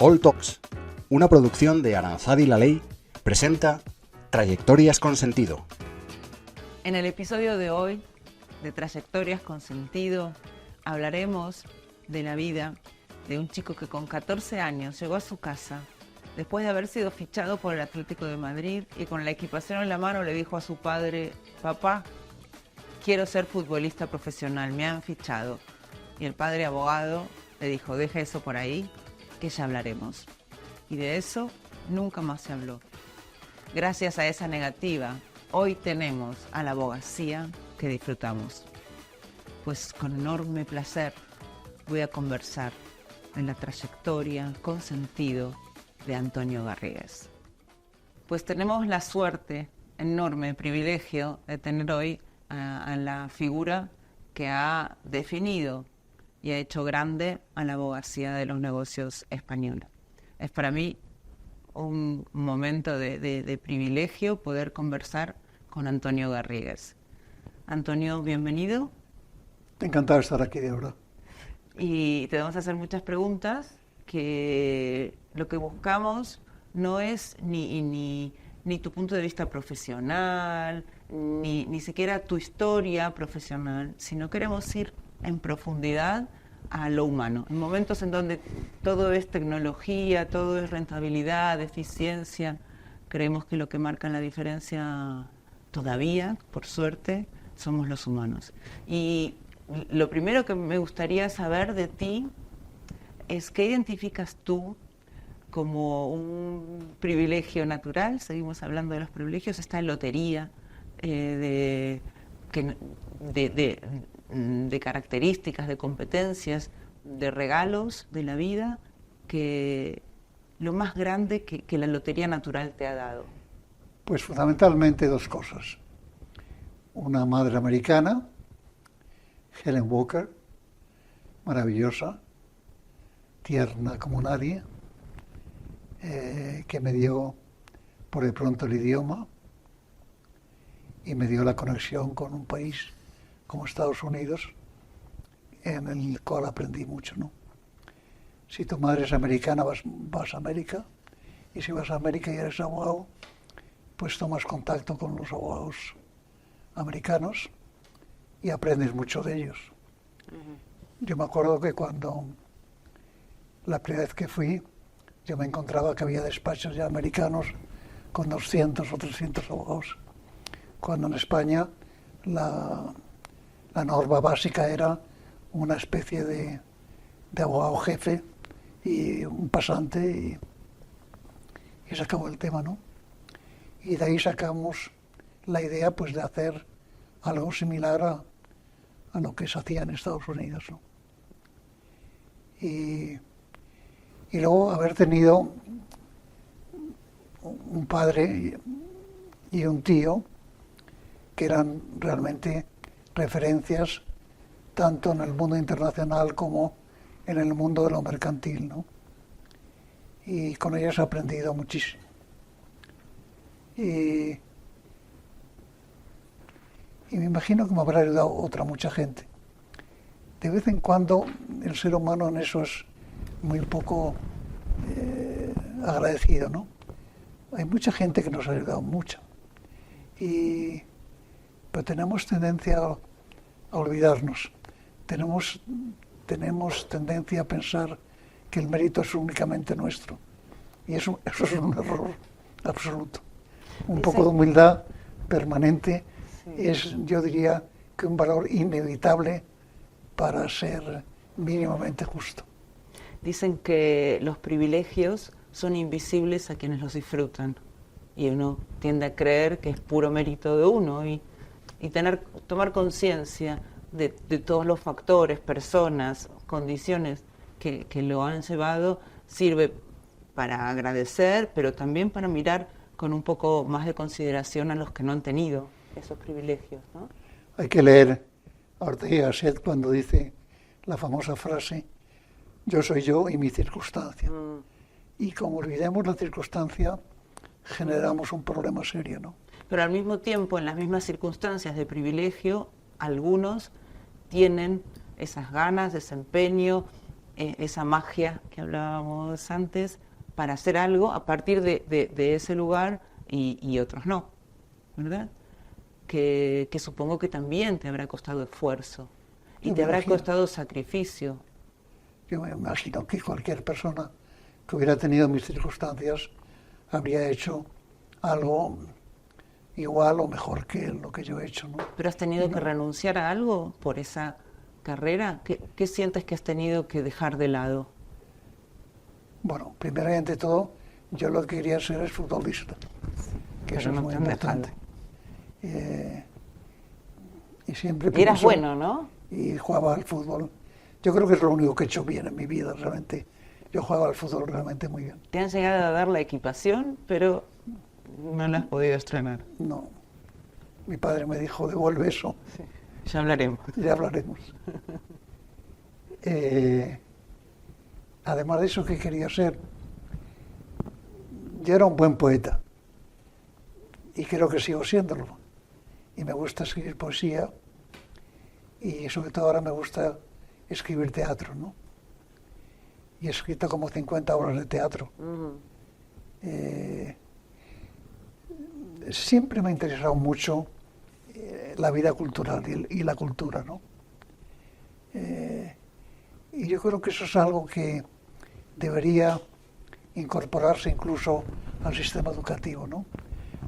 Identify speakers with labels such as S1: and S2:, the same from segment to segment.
S1: All Talks, una producción de Aranzadi La Ley, presenta Trayectorias con Sentido.
S2: En el episodio de hoy, de Trayectorias con Sentido, hablaremos de la vida de un chico que con 14 años llegó a su casa después de haber sido fichado por el Atlético de Madrid y con la equipación en la mano le dijo a su padre: papá, quiero ser futbolista profesional, me han fichado. Y el padre abogado le dijo: deja eso por ahí, que ya hablaremos. Y de eso nunca más se habló. Gracias a esa negativa, hoy tenemos a la abogacía que disfrutamos. Pues con enorme placer voy a conversar en la trayectoria con sentido de Antonio Garrigues. Pues tenemos la suerte, enorme privilegio de tener hoy a la figura que ha definido y ha hecho grande a la abogacía de los negocios españoles. Es para mí un momento de privilegio poder conversar con Antonio Garrigues. Antonio, bienvenido.
S3: Encantado de estar aquí, de verdad.
S2: Y te vamos a hacer muchas preguntas que lo que buscamos no es ni tu punto de vista profesional, ni siquiera tu historia profesional, sino queremos ir en profundidad a lo humano, en momentos en donde todo es tecnología, todo es rentabilidad, eficiencia. Creemos que lo que marca la diferencia todavía, por suerte, somos los humanos. Y lo primero que me gustaría saber de ti es qué identificas tú como un privilegio natural. Seguimos hablando de los privilegios, esta lotería de características, de competencias, de regalos de la vida, que lo más grande que la lotería natural te ha dado.
S3: Pues fundamentalmente dos cosas. Una madre americana, Helen Walker, maravillosa, tierna como nadie, que me dio por de pronto el idioma y me dio la conexión con un país como Estados Unidos, en el cual aprendí mucho, ¿no? Si tu madre es americana, vas a América, y si vas a América y eres abogado, pues tomas contacto con los abogados americanos y aprendes mucho de ellos. Uh-huh. Yo me acuerdo que cuando la primera vez que fui, yo me encontraba que había despachos ya americanos con 200 o 300 abogados, cuando en España la norma básica era una especie de abogado jefe y un pasante, y se acabó el tema, ¿no? Y de ahí sacamos la idea, pues, de hacer algo similar a lo que se hacía en Estados Unidos, ¿no? Y luego haber tenido un padre y un tío que eran realmente referencias tanto en el mundo internacional como en el mundo de lo mercantil, ¿no? Y con ellos he aprendido muchísimo. Y me imagino que me habrá ayudado mucha gente. De vez en cuando el ser humano en eso es muy poco agradecido, ¿no? Hay mucha gente que nos ha ayudado mucho. Pero tenemos tendencia a olvidarnos. Tenemos tendencia a pensar que el mérito es únicamente nuestro. Y eso es un error absoluto. Un poco de humildad permanente es, yo diría, que un valor inevitable para ser mínimamente justo.
S2: Dicen que los privilegios son invisibles a quienes los disfrutan. Y uno tiende a creer que es puro mérito de uno y tomar conciencia de todos los factores, personas, condiciones que lo han llevado, sirve para agradecer, pero también para mirar con un poco más de consideración a los que no han tenido esos privilegios, ¿no?
S3: Hay que leer a Ortega y Gasset cuando dice la famosa frase: yo soy yo y mi circunstancia. Y como olvidemos la circunstancia, generamos un problema serio, ¿no?
S2: Pero al mismo tiempo, en las mismas circunstancias de privilegio, algunos tienen esas ganas, ese empeño, esa magia que hablábamos antes para hacer algo a partir de ese lugar y otros no, ¿verdad? Que supongo que también te habrá costado esfuerzo y te habrá costado sacrificio.
S3: Yo me imagino que cualquier persona que hubiera tenido mis circunstancias habría hecho algo igual o mejor que lo que yo he hecho, ¿no?
S2: ¿Pero has tenido que renunciar a algo por esa carrera? ¿Qué sientes que has tenido que dejar de lado?
S3: Bueno, primero y ante todo, yo lo que quería ser es futbolista, que eso es muy importante. Y siempre
S2: y eras bueno, ¿no?
S3: Y jugaba al fútbol. Yo creo que es lo único que he hecho bien en mi vida, realmente. Yo jugaba al fútbol realmente muy bien.
S2: Te han llegado a dar la equipación, pero no la has podido estrenar.
S3: No. Mi padre me dijo, devuelve eso.
S2: Sí. Ya hablaremos.
S3: Ya hablaremos. Además de eso, ¿qué quería ser? Yo era un buen poeta. Y creo que sigo siéndolo. Y me gusta escribir poesía. Y sobre todo ahora me gusta escribir teatro, ¿no? Y he escrito como 50 obras de teatro. Siempre me ha interesado mucho la vida cultural y la cultura, ¿no? Y yo creo que eso es algo que debería incorporarse incluso al sistema educativo, ¿no?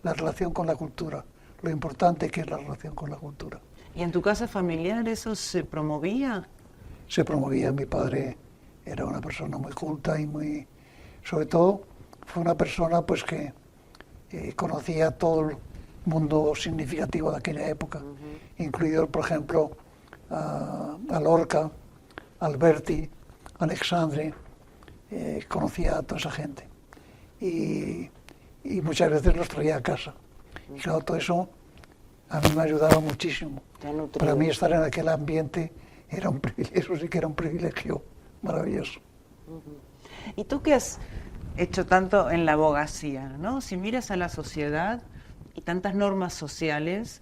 S3: La relación con la cultura, lo importante que es la relación con la cultura.
S2: ¿Y en tu casa familiar eso se promovía?
S3: Se promovía. Mi padre era una persona muy culta y muy... Sobre todo, fue una persona pues que conocía todo el mundo significativo de aquella época, incluido, por ejemplo, a Lorca, Alberti, Alexandre, conocía a toda esa gente. Y muchas veces los traía a casa. Y claro, todo eso a mí me ayudaba muchísimo. Para mí estar en aquel ambiente era un privilegio, eso sí que era un privilegio maravilloso.
S2: ¿Y tú qué has hecho tanto en la abogacía, ¿no? Si miras a la sociedad y tantas normas sociales,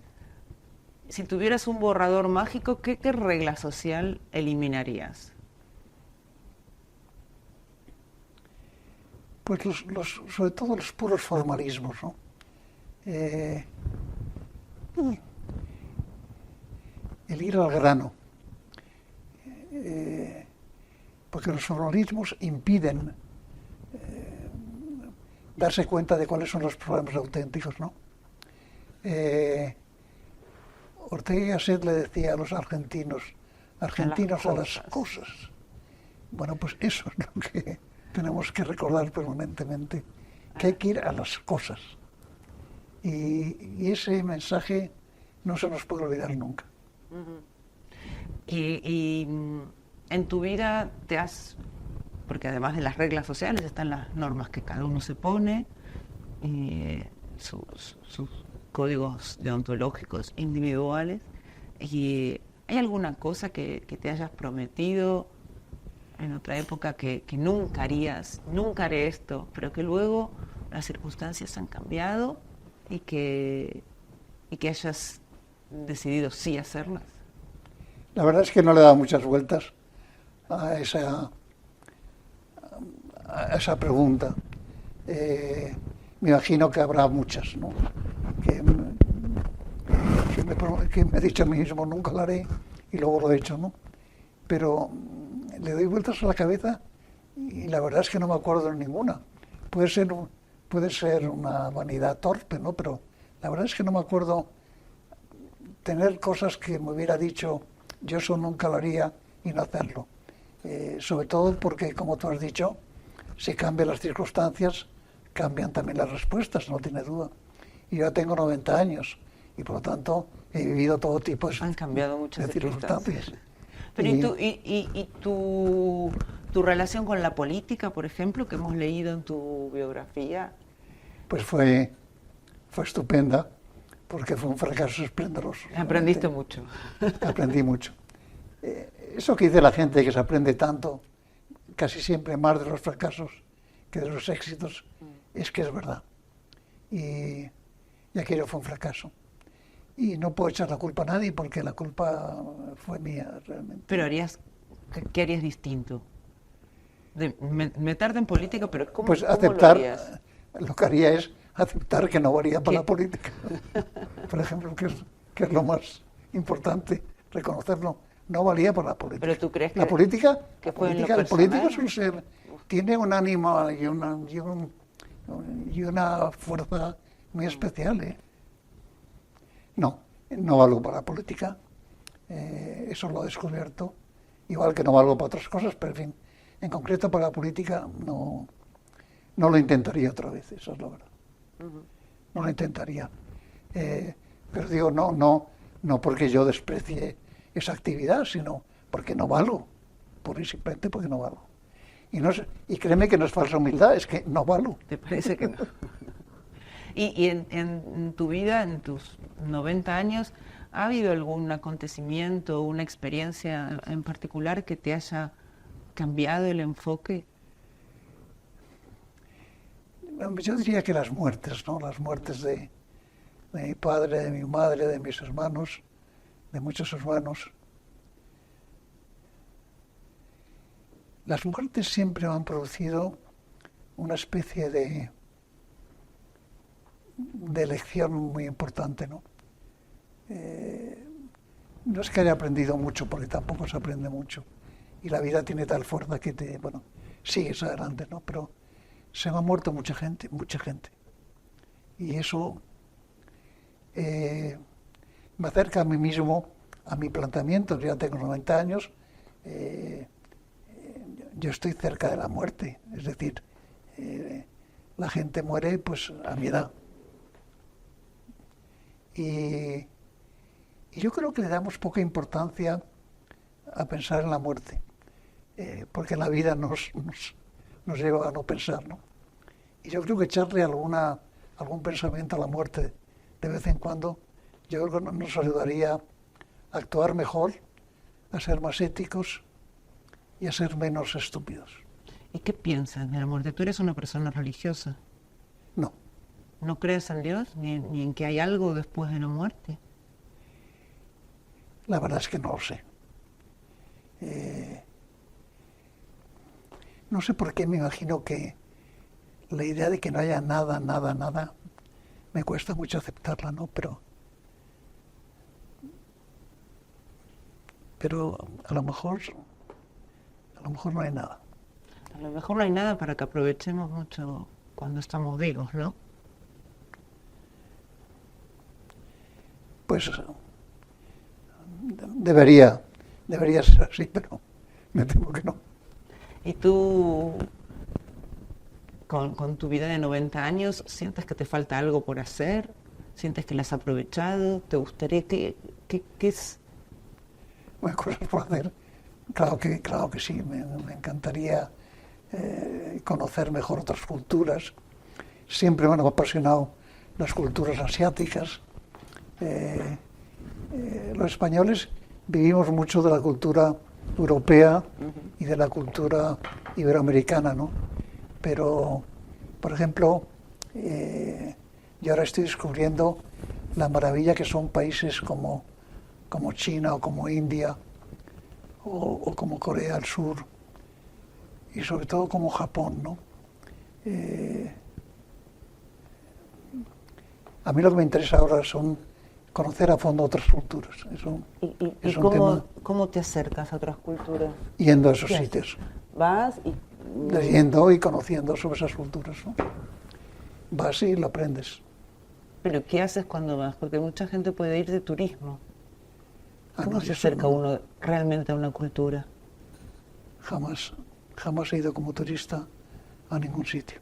S2: si tuvieras un borrador mágico, ¿qué regla social eliminarías?
S3: Pues sobre todo los puros formalismos, ¿no? El ir al grano. Porque los formalismos impiden darse cuenta de cuáles son los problemas auténticos, ¿no? Ortega y Gasset le decía a los argentinos a las cosas. Bueno, pues eso es lo que tenemos que recordar permanentemente, que hay que ir a las cosas. Y ese mensaje no se nos puede olvidar nunca.
S2: Y en tu vida porque además de las reglas sociales están las normas que cada uno se pone, sus códigos deontológicos individuales, y ¿hay alguna cosa que te hayas prometido en otra época que nunca harías, nunca haré esto, pero que luego las circunstancias han cambiado y que hayas decidido sí hacerlas?
S3: La verdad es que no le he dado muchas vueltas a esa pregunta. Me imagino que habrá muchas, ¿no? Que me he dicho a mí mismo, nunca lo haré, y luego lo he hecho, ¿no? Pero le doy vueltas a la cabeza y la verdad es que no me acuerdo de ninguna. Puede ser una vanidad torpe, ¿no? Pero la verdad es que no me acuerdo tener cosas que me hubiera dicho, yo eso nunca lo haría, y no hacerlo. Sobre todo porque, como tú has dicho, si cambian las circunstancias, cambian también las respuestas, no tiene duda. Y yo tengo 90 años y por lo tanto he vivido todo tipo de,
S2: han cambiado muchas
S3: circunstancias.
S2: Pero ¿y tu relación con la política, por ejemplo, que hemos leído en tu biografía?
S3: Pues fue estupenda, porque fue un fracaso esplendoroso.
S2: Aprendiste mucho.
S3: Aprendí mucho. Eso que dice la gente, que se aprende tanto, casi siempre más de los fracasos que de los éxitos, es que es verdad. Y aquello fue un fracaso. Y no puedo echar la culpa a nadie porque la culpa fue mía realmente.
S2: Pero ¿qué harías distinto? de meterte en política, pero ¿cómo,
S3: Pues
S2: cómo
S3: aceptar,
S2: lo harías?
S3: lo que haría es aceptar que no valía para
S2: ¿Qué?
S3: la política. Por ejemplo, que es lo más importante, reconocerlo, no valía para la política.
S2: Pero tú crees
S3: La
S2: que
S3: política,
S2: fue en lo
S3: el político es
S2: personal.
S3: un ser, tiene un ánimo y una fuerza muy especial, ¿eh? No, no valgo para la política, eso lo he descubierto, igual que no valgo para otras cosas, pero en fin, en concreto para la política no lo intentaría otra vez, eso es la verdad. No lo intentaría. Pero digo, no porque yo desprecie esa actividad, sino porque no valgo, pura y simplemente porque no valgo. Y créeme que no es falsa humildad, es que no valgo.
S2: ¿Te parece que no? Y en tu vida, en tus 90 años, ¿ha habido algún acontecimiento, una experiencia en particular que te haya cambiado el enfoque?
S3: Yo diría que las muertes, ¿no? Las muertes de mi padre, de mi madre, de mis hermanos, de muchos hermanos. Las muertes siempre han producido una especie de lección muy importante, ¿no? No es que haya aprendido mucho, porque tampoco se aprende mucho. Y la vida tiene tal fuerza que sigues adelante, ¿no? Pero se me ha muerto mucha gente, mucha gente. Y eso me acerca a mí mismo, a mi planteamiento. Ya tengo 90 años, yo estoy cerca de la muerte. Es decir, la gente muere pues a mi edad. Y yo creo que le damos poca importancia a pensar en la muerte, porque la vida nos lleva a no pensar, ¿no? Y yo creo que echarle algún pensamiento a la muerte de vez en cuando, yo creo que nos ayudaría a actuar mejor, a ser más éticos y a ser menos estúpidos.
S2: ¿Y qué piensas de la muerte? ¿Tú eres una persona religiosa?
S3: No.
S2: ¿No crees en Dios ni en que hay algo después de la muerte?
S3: La verdad es que no lo sé. No sé por qué me imagino que la idea de que no haya nada, me cuesta mucho aceptarla, ¿no? Pero a lo mejor no hay nada.
S2: A lo mejor no hay nada para que aprovechemos mucho cuando estamos vivos, ¿no?
S3: Pues debería ser así, pero me temo que no.
S2: ¿Y tú, con tu vida de 90 años, sientes que te falta algo por hacer? ¿Sientes que la has aprovechado? ¿Te gustaría qué es?
S3: Bueno, cosas por hacer. Claro que sí, me encantaría conocer mejor otras culturas. Siempre me han apasionado las culturas asiáticas. Los españoles vivimos mucho de la cultura europea y de la cultura iberoamericana, ¿no? Pero, por ejemplo, yo ahora estoy descubriendo la maravilla que son países como China o como India o como Corea del Sur y sobre todo como Japón, ¿no? A mí lo que me interesa ahora son conocer a fondo otras culturas.
S2: ¿Y cómo te acercas a otras culturas?
S3: Yendo a esos sitios.
S2: Vas y...
S3: Leyendo y conociendo sobre esas culturas, ¿no? Vas y lo aprendes.
S2: ¿Pero qué haces cuando vas? Porque mucha gente puede ir de turismo. ¿Cómo se
S3: eso
S2: acerca
S3: no.
S2: uno realmente a una cultura?
S3: Jamás he ido como turista a ningún sitio.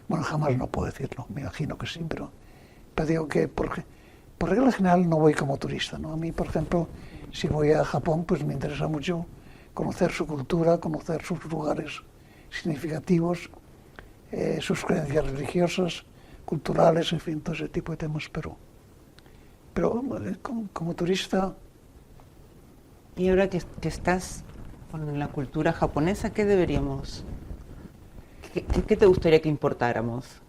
S3: Bueno, jamás no puedo decirlo, me imagino que sí, pero digo que por regla general no voy como turista, ¿no? A mí, por ejemplo, si voy a Japón, pues me interesa mucho conocer su cultura, conocer sus lugares significativos, sus creencias religiosas, culturales, en fin, todo ese tipo de temas, pero como turista...
S2: Y ahora que estás con la cultura japonesa, ¿qué deberíamos? ¿Qué te gustaría que importáramos?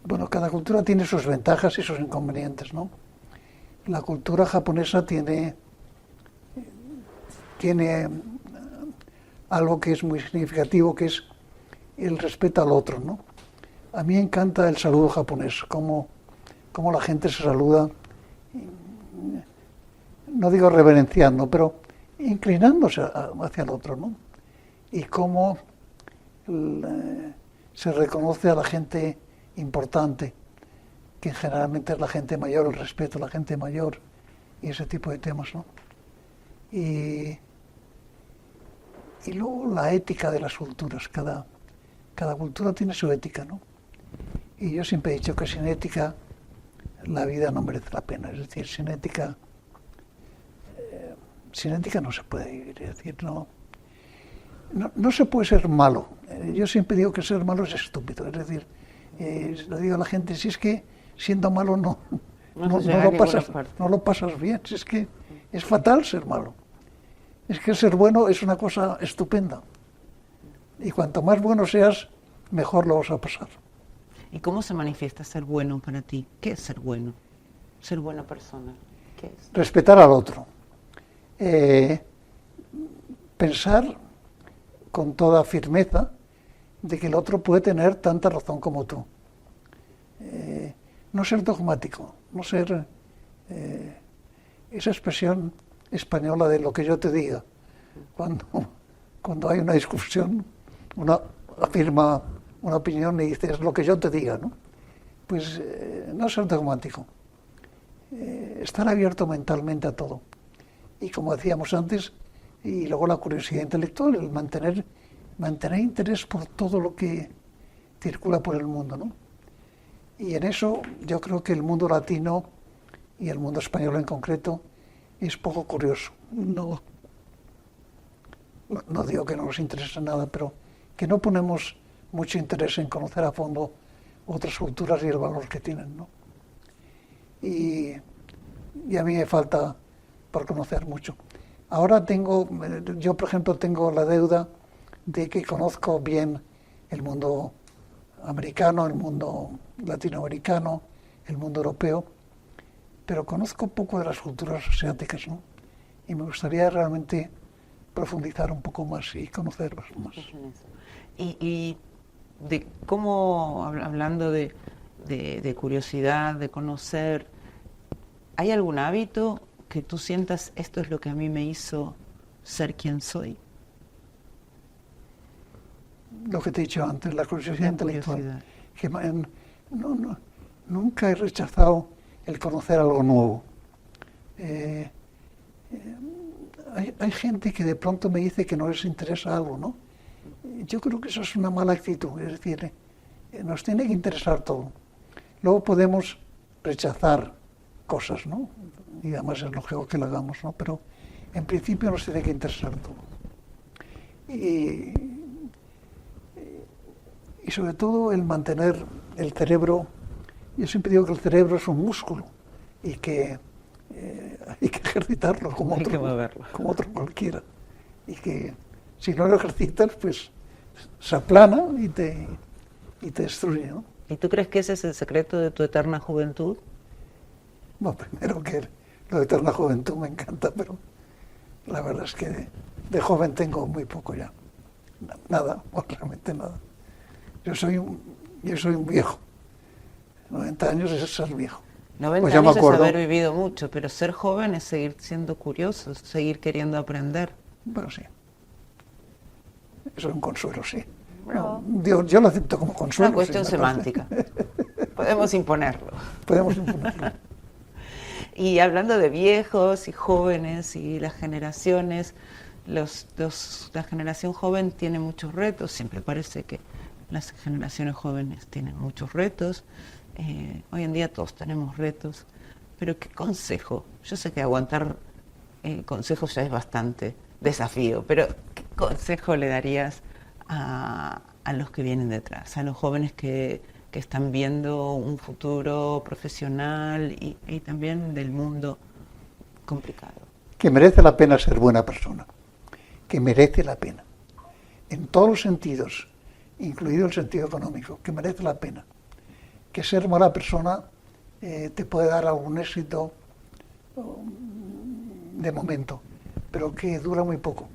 S3: Bueno, cada cultura tiene sus ventajas y sus inconvenientes, ¿no? La cultura japonesa tiene algo que es muy significativo, que es el respeto al otro, ¿no? A mí me encanta el saludo japonés, cómo la gente se saluda, no digo reverenciando, pero inclinándose hacia el otro, ¿no? Y cómo se reconoce a la gente importante, que generalmente es la gente mayor, el respeto a la gente mayor y ese tipo de temas, ¿no? Y luego la ética de las culturas, cada cultura tiene su ética, ¿no? Y yo siempre he dicho que sin ética la vida no merece la pena, es decir, sin ética no se puede vivir, es decir, no se puede ser malo. Yo siempre digo que ser malo es estúpido, es decir, le digo a la gente, si es que siendo malo no lo pasas bien, si es que es fatal ser malo. Es que ser bueno es una cosa estupenda. Y cuanto más bueno seas, mejor lo vas a pasar.
S2: ¿Y cómo se manifiesta ser bueno para ti? ¿Qué es ser bueno? Ser buena persona, ¿qué es?
S3: Respetar al otro. Pensar con toda firmeza de que el otro puede tener tanta razón como tú. No ser dogmático, no ser esa expresión española de lo que yo te diga. Cuando hay una discusión, uno afirma una opinión y dice es lo que yo te diga, ¿no? Pues no ser dogmático, estar abierto mentalmente a todo. Y como decíamos antes, y luego la curiosidad intelectual, el mantener interés por todo lo que circula por el mundo, ¿no? Y en eso yo creo que el mundo latino y el mundo español en concreto es poco curioso. No digo que no nos interese nada, pero que no ponemos mucho interés en conocer a fondo otras culturas y el valor que tienen, ¿no? Y a mí me falta por conocer mucho. Ahora yo por ejemplo tengo la deuda de que conozco bien el mundo americano, el mundo latinoamericano, el mundo europeo, pero conozco poco de las culturas asiáticas, ¿no? Y me gustaría realmente profundizar un poco más y conocerlas más.
S2: Y de cómo, hablando de curiosidad, de conocer, ¿hay algún hábito que tú sientas, esto es lo que a mí me hizo ser quien soy?
S3: Lo que te he dicho antes, la curiosidad intelectual. Que nunca he rechazado el conocer algo nuevo. Hay gente que de pronto me dice que no les interesa algo, ¿no? Yo creo que eso es una mala actitud, es decir, nos tiene que interesar todo. Luego podemos rechazar cosas, ¿no? Y además es lógico que lo hagamos, ¿no? Pero en principio nos tiene que interesar todo. Y sobre todo el mantener el cerebro. Yo siempre digo que el cerebro es un músculo y que hay que ejercitarlo como otro cualquiera. Y que si no lo ejercitas, pues se aplana y te destruye, ¿no?
S2: ¿Y tú crees que ese es el secreto de tu eterna juventud?
S3: Bueno, primero que lo de eterna juventud me encanta, pero la verdad es que de joven tengo muy poco ya. Nada, realmente nada. Yo soy un viejo. 90 años es ser viejo.
S2: 90
S3: pues
S2: años es haber vivido mucho, pero ser joven es seguir siendo curioso, seguir queriendo aprender.
S3: Bueno, sí. Eso es un consuelo, sí. No, yo lo acepto como consuelo.
S2: Una cuestión semántica. Podemos imponerlo. Y hablando de viejos y jóvenes y las generaciones, la generación joven tiene muchos retos. Siempre parece que las generaciones jóvenes tienen muchos retos. Hoy en día todos tenemos retos. Pero ¿qué consejo? Yo sé que aguantar consejos ya es bastante desafío, pero ¿qué consejo le darías a los que vienen detrás, a los jóvenes que están viendo un futuro profesional y también del mundo complicado?
S3: Que merece la pena ser buena persona, que merece la pena, en todos los sentidos, incluido el sentido económico, que merece la pena, que ser mala persona te puede dar algún éxito de momento, pero que dura muy poco,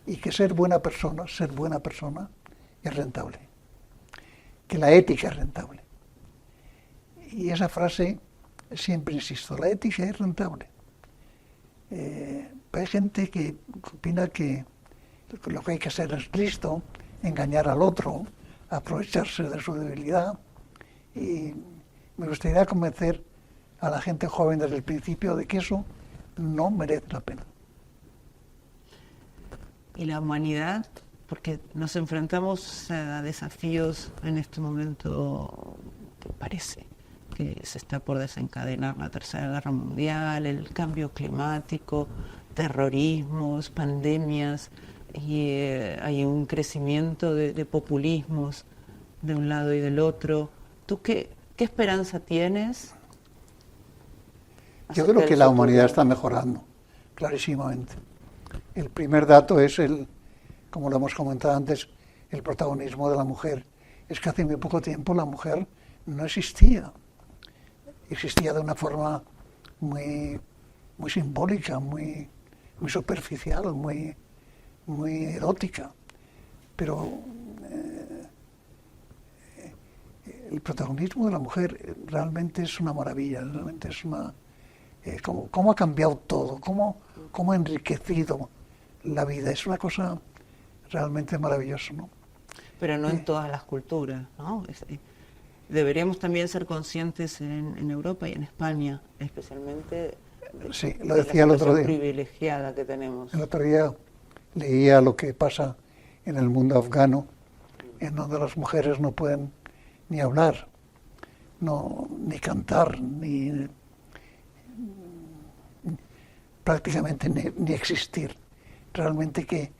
S3: y que ser buena persona es rentable. que la ética es rentable. Y esa frase siempre insisto, la ética es rentable. Hay gente que opina que lo que hay que hacer es listo, engañar al otro, aprovecharse de su debilidad. Y me gustaría convencer a la gente joven desde el principio de que eso no merece la pena.
S2: Y la humanidad, porque nos enfrentamos a desafíos en este momento que parece que se está por desencadenar la Tercera Guerra Mundial, el cambio climático, terrorismos, pandemias, y hay un crecimiento de populismos de un lado y del otro. ¿Tú qué esperanza tienes?
S3: Yo creo que la humanidad está mejorando, clarísimamente. El primer dato es como lo hemos comentado antes, el protagonismo de la mujer. Es que hace muy poco tiempo la mujer no existía. Existía de una forma muy simbólica, muy superficial, muy erótica. Pero el protagonismo de la mujer realmente es una maravilla, realmente es una... cómo ha cambiado todo, cómo ha enriquecido la vida. Es una cosa realmente maravillosa, ¿no?
S2: Pero no en todas las culturas, ¿no? Deberíamos también ser conscientes en Europa y en España, especialmente
S3: sí, lo decía el otro día,
S2: privilegiada que tenemos.
S3: El otro día leía lo que pasa en el mundo afgano, en donde las mujeres no pueden ni hablar, ni cantar, prácticamente ni existir. Realmente que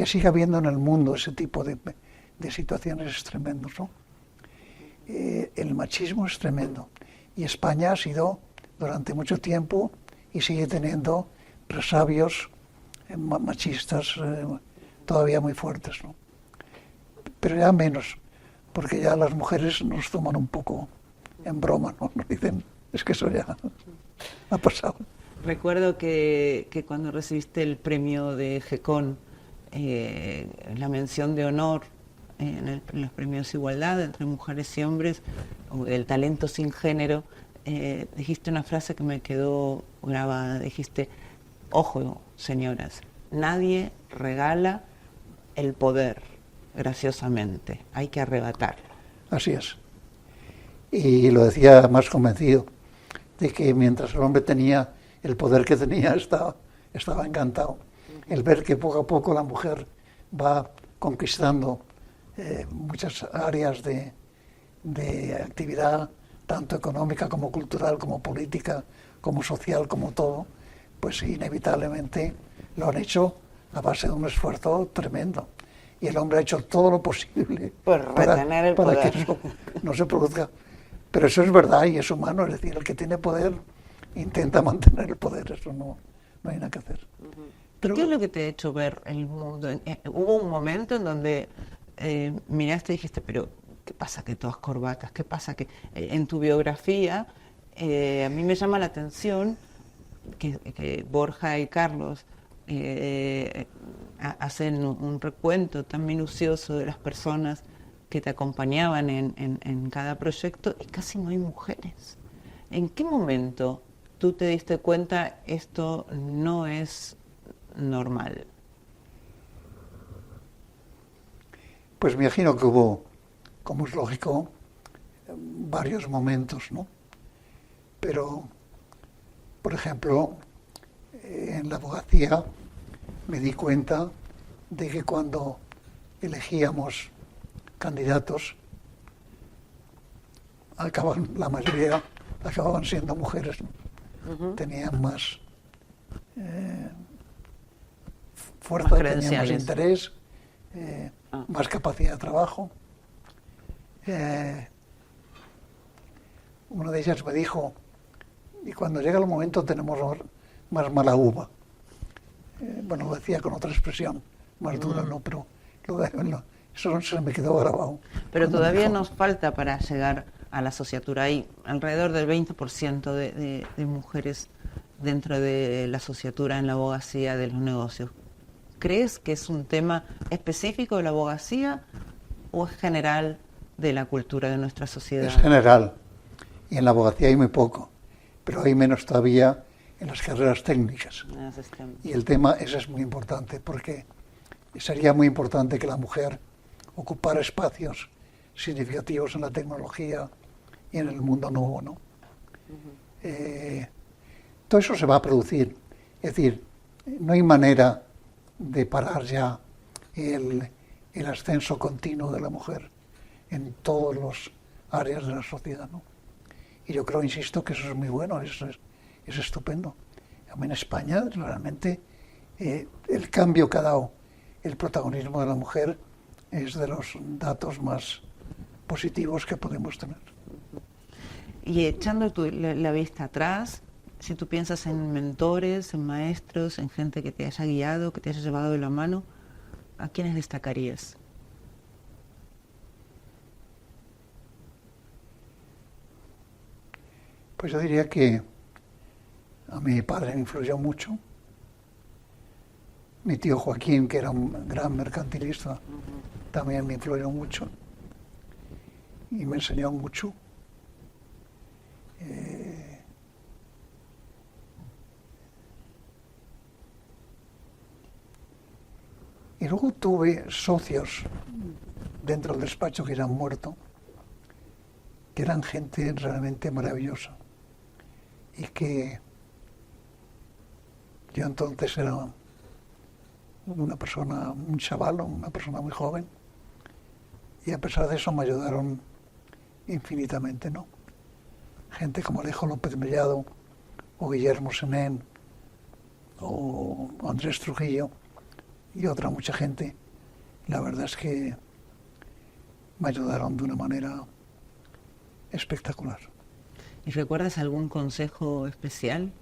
S3: siga habiendo en el mundo ese tipo de situaciones es tremendo, ¿no? El machismo es tremendo. Y España ha sido durante mucho tiempo y sigue teniendo resabios machistas todavía muy fuertes, ¿no? Pero ya menos, porque ya las mujeres nos toman un poco en broma, ¿no? Nos dicen, es que eso ya ha pasado.
S2: Recuerdo que cuando recibiste el premio de GECON, la mención de honor en los premios Igualdad entre mujeres y hombres, o el talento sin género, dijiste una frase que me quedó grabada. Dijiste, ojo, señoras, nadie regala el poder graciosamente, hay que arrebatarlo.
S3: Así es. Y lo decía más convencido de que mientras el hombre tenía el poder que tenía, estaba encantado. El ver que poco a poco la mujer va conquistando muchas áreas de actividad, tanto económica como cultural, como política, como social, como todo, pues inevitablemente lo han hecho a base de un esfuerzo tremendo. Y el hombre ha hecho todo lo posible
S2: para
S3: que eso no se produzca. Pero eso es verdad y es humano, es decir, el que tiene poder intenta mantener el poder, eso no hay nada que hacer.
S2: Pero, ¿qué es lo que te ha hecho ver el mundo? Hubo un momento en donde miraste y dijiste, pero ¿qué pasa que todas corbatas? ¿Qué pasa que en tu biografía a mí me llama la atención que Borja y Carlos hacen un recuento tan minucioso de las personas que te acompañaban en cada proyecto y casi no hay mujeres? ¿En qué momento tú te diste cuenta esto no es normal?
S3: Pues me imagino que hubo, como es lógico, varios momentos, ¿no? Pero, por ejemplo, en la abogacía me di cuenta de que cuando elegíamos candidatos, la mayoría acababan siendo mujeres, ¿no? Tenían más fuerza, tenían más interés, más capacidad de trabajo. Una de ellas me dijo, y cuando llega el momento tenemos más mala uva. Bueno, lo decía con otra expresión, más dura, ¿no? Pero eso se me quedó grabado.
S2: Pero todavía nos falta para llegar a la sociatura. Hay alrededor del 20% de mujeres dentro de la sociatura en la abogacía de los negocios. ¿Crees que es un tema específico de la abogacía o es general de la cultura de nuestra sociedad.
S3: Es general, y en la abogacía hay muy poco, pero hay menos todavía en las carreras técnicas. Y el tema ese es muy importante, porque sería muy importante que la mujer ocupara espacios significativos en la tecnología y en el mundo nuevo, ¿no? Todo eso se va a producir. Es decir, no hay manera de parar ya el ascenso continuo de la mujer en todas las áreas de la sociedad, ¿no? Y yo creo, insisto, que eso es muy bueno, es estupendo. A mí en España, realmente, el cambio que ha dado el protagonismo de la mujer es de los datos más positivos que podemos tener.
S2: Y echando la vista atrás, si tú piensas en mentores, en maestros, en gente que te haya guiado, que te haya llevado de la mano, ¿a quiénes destacarías?
S3: Pues yo diría que a mi padre me influyó mucho. Mi tío Joaquín, que era un gran mercantilista, también me influyó mucho y me enseñó mucho. Y luego tuve socios dentro del despacho que han muerto, que eran gente realmente maravillosa. Y que yo entonces era una persona, un chaval, una persona muy joven, y a pesar de eso me ayudaron infinitamente, ¿no? Gente como Alejo López Mellado, o Guillermo Senén, o Andrés Trujillo, y otra mucha gente. La verdad es que me ayudaron de una manera espectacular.
S2: ¿Y recuerdas algún consejo especial?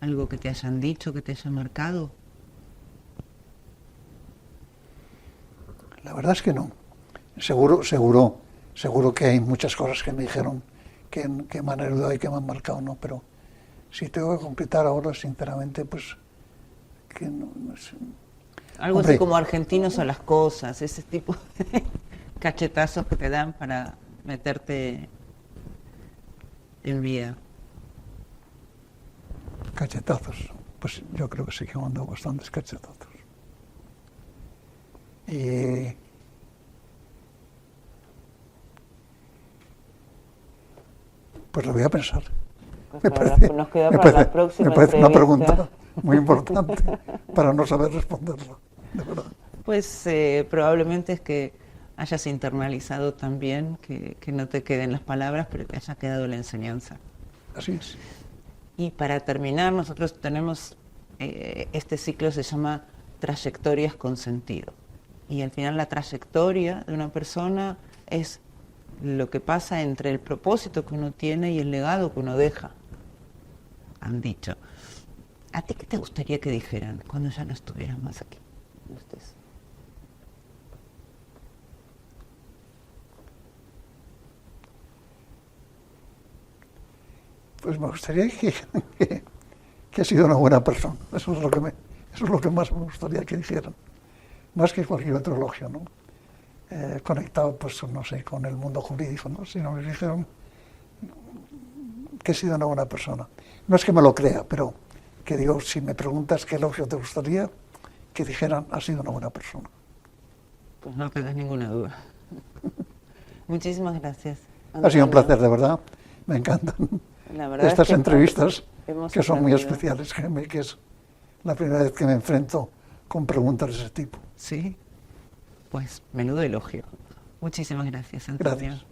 S2: ¿Algo que te hayan dicho, que te haya marcado?
S3: La verdad es que no. Seguro que hay muchas cosas que me dijeron que me han ayudado y que me han marcado, ¿no? Pero si tengo que completar ahora, sinceramente, pues que no sé.
S2: Algo así como argentinos a las cosas, ese tipo de cachetazos que te dan para meterte en vida.
S3: Cachetazos, pues yo creo que sí que me han dado bastantes cachetazos. Pues lo voy a pensar.
S2: Pues nos queda para la próxima
S3: me parece
S2: entrevista.
S3: Una pregunta muy importante para no saber responderla, de verdad.
S2: Pues probablemente es que hayas internalizado también, que no te queden las palabras, pero que haya quedado la enseñanza.
S3: Así es.
S2: Y para terminar, nosotros tenemos, este ciclo se llama Trayectorias con Sentido. Y al final la trayectoria de una persona es lo que pasa entre el propósito que uno tiene y el legado que uno deja. Han dicho. ¿A ti qué te gustaría que dijeran cuando ya no estuvieran más aquí? Ustedes.
S3: Pues me gustaría que ha sido una buena persona. Eso es lo que más me gustaría que dijeran. Más que cualquier otro elogio, ¿no? Conectado, pues, no sé, con el mundo jurídico, ¿no? Sino me dijeron que he sido una buena persona. No es que me lo crea, pero que digo, si me preguntas qué elogio te gustaría, que dijeran, has sido una buena persona.
S2: Pues no tengas ninguna duda. Muchísimas gracias,
S3: Antonio. Ha sido un placer, de verdad. Me encantan estas entrevistas que son muy especiales. Créeme que es la primera vez que me enfrento con preguntas de ese tipo.
S2: Sí, pues menudo elogio. Muchísimas gracias, Antonio.
S3: Gracias.